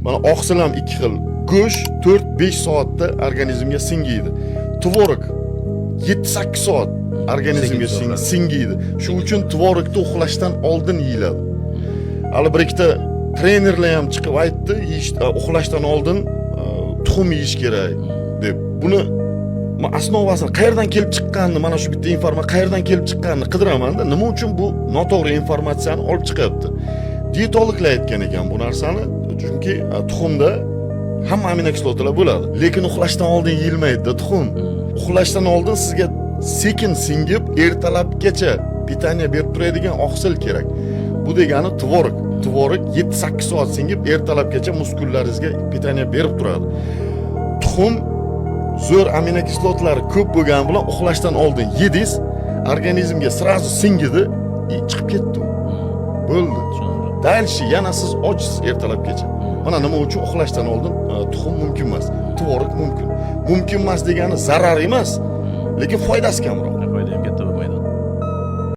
Mana oqsil ham ikki xil. Go'sht 4-5 soatda organizmga singiydi. Tvorog 7-8 soat organizmga singiydi. Shuning uchun tvorogni uxlashdan oldin yeyiladi. Hali bir ikkita trenerlar ham chiqib aytdi, uxlashdan oldin tuxum yeyish kerak deb. Buni men asnovasini qayerdan kelib chiqqanini, mana shu bitta informatsiya qayerdan kelib chiqqanini qidiraman-da. Nima uchun bu noto'g'ri informatsiyani olib chiqyapti? Dietologlar aytgan ekan bu narsani, chunki tuxumda hamma aminokislotalar bo'ladi, lekin uxlashdan oldin yeyilmaydi tuxum. Uxlashdan oldin sizga sekin singib, ertalabgacha pitaniya berib turadigan oqsil kerak. Bu degani tvorog. Tvorog 7-8 soat singib, ertalabgacha muskullaringizga pitaniya berib turadi. Tuxum zo'r aminokislotalari ko'p bo'lgani bilan uxlashdan oldin yedingiz, organizmga sразу singidi, chiqib ketdi. Bo'ldi. Dalshi yana siz ochsiz ertalabgacha. Mana nima uchun uxlashdan oldin tuxum mumkin emas, tvorog mumkin. Mumkin emas degani zarar emas, lekin foydasi kamroq.